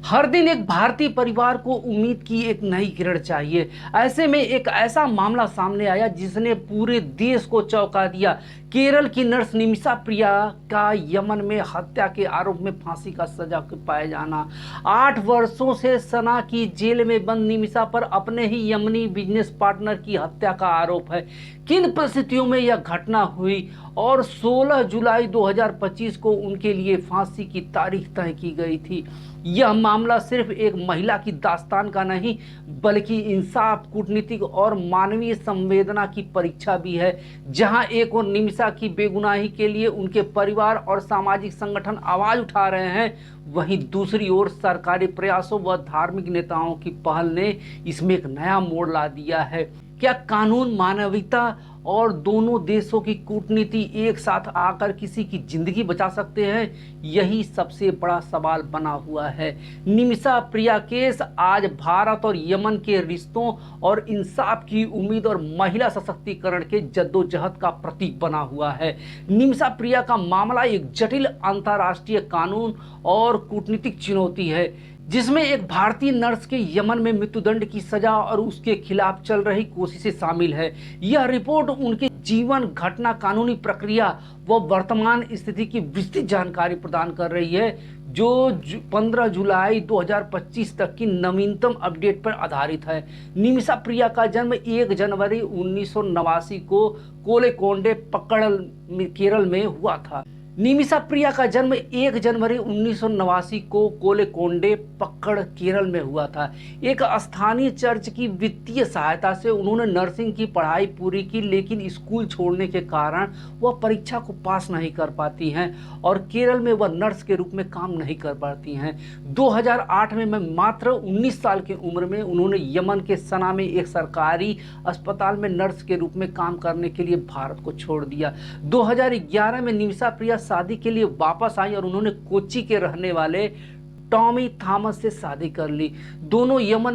हर दिन एक भारतीय परिवार को उम्मीद की एक नई किरण चाहिए। ऐसे में एक ऐसा मामला सामने आया जिसने पूरे देश को चौंका दिया। केरल की नर्स निमिषा प्रिया का यमन में हत्या के आरोप में फांसी का सजा पाया जाना। 8 वर्षों से सना की जेल में बंद निमिषा पर अपने ही यमनी बिजनेस पार्टनर की हत्या का आरोप है। किन परिस्थितियों में यह घटना हुई और 16 जुलाई 2025 को उनके लिए फांसी की तारीख तय की गई थी। यह मामला सिर्फ एक महिला की दास्तान का नहीं बल्कि इंसाफ, कूटनीतिक और मानवीय संवेदना की परीक्षा भी है। जहां एक और निमिषा की बेगुनाही के लिए उनके परिवार और सामाजिक संगठन आवाज उठा रहे हैं, वहीं दूसरी ओर सरकारी प्रयासों व धार्मिक नेताओं की पहल ने इसमें एक नया मोड़ ला दिया है। क्या कानून, मानविकता और दोनों देशों की कूटनीति एक साथ आकर किसी की जिंदगी बचा सकते हैं? यही सबसे बड़ा सवाल बना हुआ है। निमिषा प्रिया केस आज भारत और यमन के रिश्तों और इंसाफ की उम्मीद और महिला सशक्तिकरण के जद्दोजहद का प्रतीक बना हुआ है। निमिषा प्रिया का मामला एक जटिल अंतर्राष्ट्रीय कानून और कूटनीतिक चुनौती है, जिसमें एक भारतीय नर्स के यमन में मृत्युदंड की सजा और उसके खिलाफ चल रही कोशिशें शामिल है। यह रिपोर्ट उनके जीवन, घटना, कानूनी प्रक्रिया व वर्तमान स्थिति की विस्तृत जानकारी प्रदान कर रही है, जो 15 जुलाई 2025 तक की नवीनतम अपडेट पर आधारित है। निमिषा प्रिया का जन्म 1 जनवरी 1989 को कोलेकोंडे पक्कड़ केरल में हुआ था। निमिषा प्रिया का जन्म 1 जनवरी 1989 को कोलेकोंडे पक्कड़ केरल में हुआ था। एक स्थानीय चर्च की वित्तीय सहायता से उन्होंने नर्सिंग की पढ़ाई पूरी की, लेकिन स्कूल छोड़ने के कारण वह परीक्षा को पास नहीं कर पाती हैं और केरल में वह नर्स के रूप में काम नहीं कर पाती हैं। 2008 में मात्र 19 साल की उम्र में उन्होंने यमन के सना में एक सरकारी अस्पताल में नर्स के रूप में काम करने के लिए भारत को छोड़ दिया। 2011 में निमिषा प्रिया शादी के लिए वापस आई और उन्होंने कोच्चि के रहने वाले टॉमी थॉमस से शादी कर ली। दोनों यमन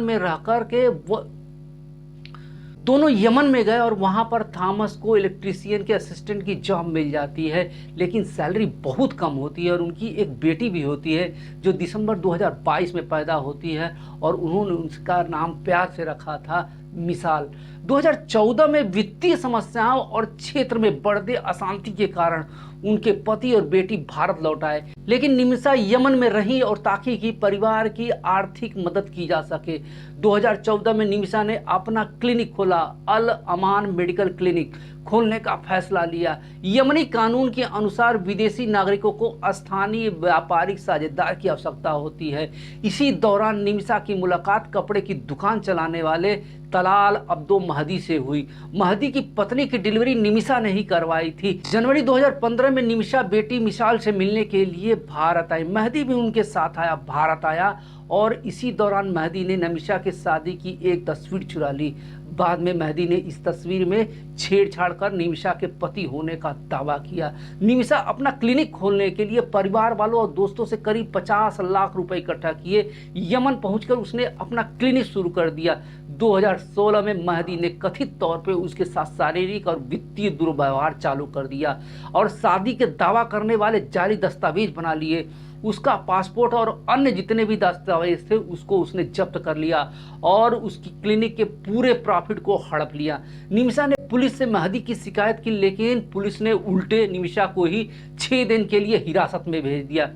में गए और वहां पर थॉमस को इलेक्ट्रीशियन के असिस्टेंट की जॉब मिल जाती है, लेकिन सैलरी बहुत कम होती है और उनकी एक बेटी भी होती है जो दिसंबर 2022 में पैदा होती है और उन्होंने उसका नाम प्यार से रखा था मिसाल। 2014 में वित्तीय समस्याओं और क्षेत्र में बढ़ते अशांति के कारण उनके पति और बेटी भारत लौट आए, लेकिन निमिषा यमन में रही और ताकि कि परिवार की आर्थिक मदद की जा सके। 2014 में निमिषा ने अपना क्लिनिक खोला, अल अमान मेडिकल क्लिनिक खोलने का फैसला लिया। यमनी कानून के अनुसार विदेशी नागरिकों को स्थानीय व्यापारिक साझेदार की आवश्यकता होती है। इसी दौरान निमिषा की मुलाकात कपड़े की दुकान चलाने वाले तलाल अब्दो महदी से हुई। महदी की पत्नी की डिलीवरी निमिषा ने ही करवाई थी। जनवरी 2015 में निमिषा बेटी मिसाल से मिलने के लिए भारत आई। महदी भी उनके साथ भारत आया और इसी दौरान महदी ने निमिषा के शादी की एक तस्वीर चुरा ली। बाद में महदी ने इस तस्वीर में छेड़छाड़ कर निमिषा के पति होने का दावा किया। निमिषा अपना क्लिनिक खोलने के लिए परिवार वालों और दोस्तों से करीब 50 लाख रुपए इकट्ठा किए। यमन पहुंचकर उसने अपना क्लिनिक शुरू कर दिया। 2016 में महदी ने कथित तौर पे उसके साथ शारीरिक और वित्तीय दुर्व्यवहार चालू कर दिया और शादी के दावा करने वाले जाली दस्तावेज बना लिए। उसका पासपोर्ट और अन्य जितने भी दस्तावेज थे उसको उसने जब्त कर लिया और उसकी क्लिनिक के पूरे प्रॉफिट को हड़प लिया। निमिषा ने पुलिस से महदी की शिकायत की, लेकिन पुलिस ने उल्टे निमिषा को ही 6 दिन के लिए हिरासत में भेज दिया,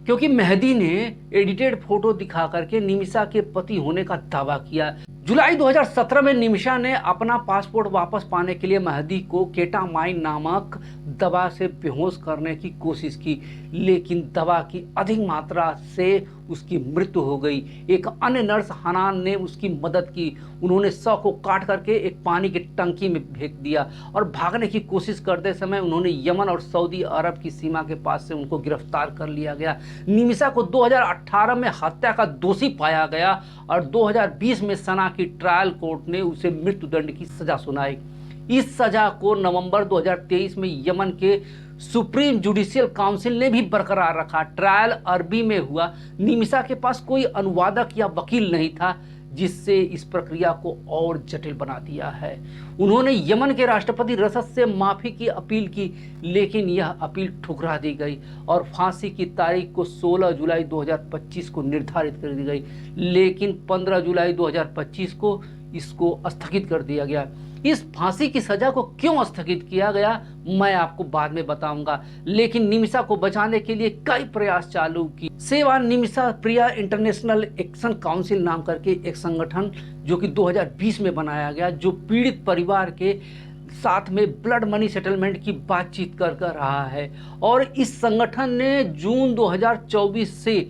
क्योंकि महदी ने एडिटेड फोटो दिखा करके निमिषा के पति होने का दावा किया। जुलाई 2017 में निमिषा ने अपना पासपोर्ट वापस पाने के लिए महदी को केटामाइन नामक दवा से बेहोश करने की कोशिश की, लेकिन दवा की अधिक मात्रा से उसकी मृत्यु हो गई। एक अन्य नर्स हनान ने उसकी मदद की। उन्होंने शव को काट करके एक पानी की टंकी में फेंक दिया और भागने की कोशिश करते समय उन्होंने यमन और सऊदी अरब की सीमा के पास से उनको गिरफ्तार कर लिया गया। निमिषा को 2018 में हत्या का दोषी पाया गया और 2020 में सना की ट्रायल कोर्ट ने उसे मृत्युदंड की सजा सुनाई। इस सजा को नवंबर 2023 में यमन के सुप्रीम जुडिशियल काउंसिल ने भी बरकरार रखा। ट्रायल अरबी में हुआ। निमिषा के पास कोई अनुवादक या वकील नहीं था, जिससे इस प्रक्रिया को और जटिल बना दिया है। उन्होंने यमन के राष्ट्रपति रसद से माफ़ी की अपील की, लेकिन यह अपील ठुकरा दी गई और फांसी की तारीख को 16 जुलाई 2025 को निर्धारित कर दी गई, लेकिन 15 जुलाई 2025 को इसको स्थगित कर दिया गया। इस फांसी की सजा को क्यों स्थगित किया गया मैं आपको बाद में बताऊंगा, लेकिन निमिषा को बचाने के लिए कई प्रयास चालू की। सेवा निमिषा प्रिया इंटरनेशनल एक्शन काउंसिल नाम करके एक संगठन जो कि 2020 में बनाया गया, जो पीड़ित परिवार के साथ में ब्लड मनी सेटलमेंट की बातचीत कर रहा है। और इस संगठन ने जून 2024 से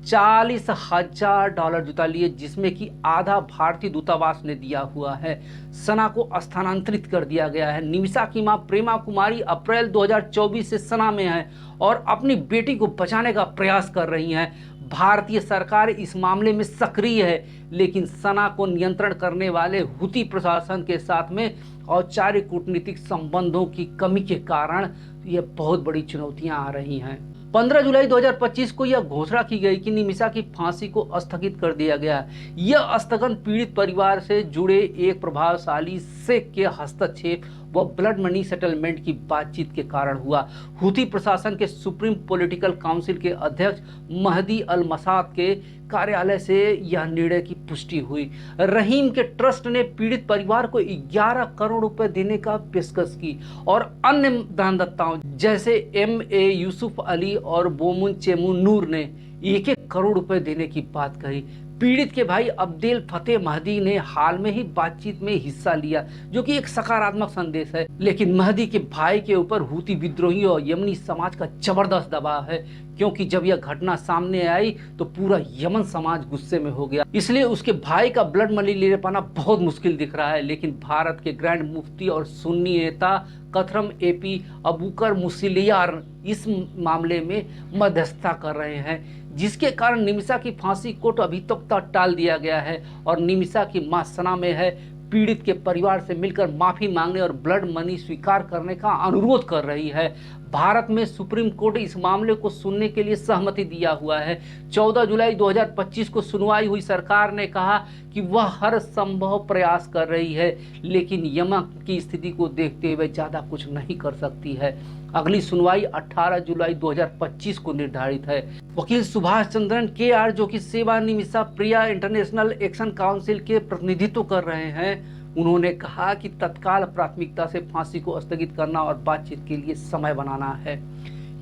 $40,000 जुटा लिए, जिसमें कि आधा भारतीय दूतावास ने दिया हुआ है। सना को स्थानांतरित कर दिया गया है। निमिषा की मां प्रेमा कुमारी अप्रैल 2024 से सना में है और अपनी बेटी को बचाने का प्रयास कर रही हैं। भारतीय सरकार इस मामले में सक्रिय है, लेकिन सना को नियंत्रण करने वाले हुती प्रशासन के साथ में औपचारिक कूटनीतिक संबंधों की कमी के कारण ये बहुत बड़ी चुनौतियां आ रही हैं। 15 जुलाई 2025 को यह घोषणा की गई कि निमिषा की फांसी को स्थगित कर दिया गया। यह स्थगन पीड़ित परिवार से जुड़े एक प्रभावशाली शेख के हस्तक्षेप व ब्लड मनी सेटलमेंट की बातचीत के कारण हुआ। हुती प्रशासन के सुप्रीम पॉलिटिकल काउंसिल के अध्यक्ष महदी अल मसाद के कार्यालय से यह निर्णय की पुष्टि हुई। रहीम के ट्रस्ट ने पीड़ित परिवार को 11 करोड़ रुपए देने का पेशकश की और अन्य दानदाताओं जैसे MA यूसुफ अली और बोमुन चेमुन नूर ने 1-1 करोड़ रुपए देने की बात कही। पीड़ित के भाई अब्देल फतेह महदी ने हाल में ही बातचीत में हिस्सा लिया, जो कि एक सकारात्मक संदेश है, लेकिन महदी के भाई के ऊपर हुती विद्रोहियों और यमनी समाज का जबरदस्त दबाव है, क्योंकि जब यह घटना सामने आई तो पूरा यमन समाज गुस्से में हो गया। इसलिए उसके भाई का ब्लड मनी ले पाना बहुत मुश्किल दिख रहा है। लेकिन भारत के ग्रैंड मुफ्ती और सुन्नी नेता कथरम AP अबूकर मुसलियार इस मामले में मध्यस्थता कर रहे हैं, जिसके कारण निमिषा की फांसी को अभी तक टाल दिया गया है और निमिषा की मां सना में है। पीड़ित के परिवार से मिलकर माफी मांगने और ब्लड मनी स्वीकार करने का अनुरोध कर रही है। भारत में सुप्रीम कोर्ट इस मामले को सुनने के लिए सहमति दिया हुआ है। 14 जुलाई 2025 को सुनवाई हुई। सरकार ने कहा कि वह हर संभव प्रयास कर रही है, लेकिन यमन की स्थिति को देखते हुए ज़्यादा कुछ नहीं कर सकती है। अगली सुनवाई 18 जुलाई 2025 को निर्धारित है। वकील सुभाष चंद्रन KR, जो कि सेवा निमिषा प्रिया इंटरनेशनल एक्शन काउंसिल के प्रतिनिधित्व कर रहे हैं, उन्होंने कहा कि तत्काल प्राथमिकता से फांसी को स्थगित करना और बातचीत के लिए समय बनाना है।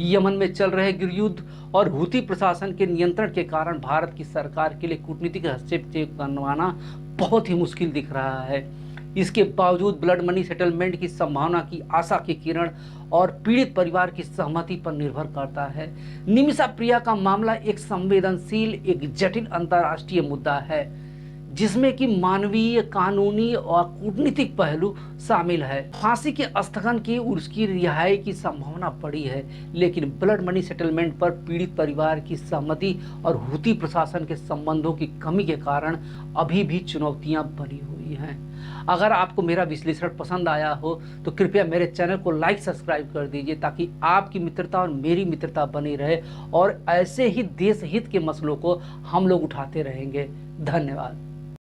यमन में चल रहे गृहयुद्ध और हुती प्रशासन के नियंत्रण के कारण भारत की सरकार के लिए कूटनीतिक हस्तक्षेप करवाना बहुत ही मुश्किल दिख रहा है। इसके बावजूद ब्लड मनी सेटलमेंट की संभावना की आशा की किरण और पीड़ित परिवार की सहमति पर निर्भर करता है। निमिषा प्रिया का मामला एक संवेदनशील, एक जटिल अंतर्राष्ट्रीय मुद्दा है, जिसमें कि मानवीय, कानूनी और कूटनीतिक पहलू शामिल है। फांसी के स्थगन की उसकी रिहाई की संभावना बड़ी है, लेकिन ब्लड मनी सेटलमेंट पर पीड़ित परिवार की सहमति और हुती प्रशासन के संबंधों की कमी के कारण अभी भी चुनौतियां बनी हुई हैं। अगर आपको मेरा विश्लेषण पसंद आया हो तो कृपया मेरे चैनल को लाइक सब्सक्राइब कर दीजिए, ताकि आपकी मित्रता और मेरी मित्रता बनी रहे और ऐसे ही देश हित के मसलों को हम लोग उठाते रहेंगे। धन्यवाद।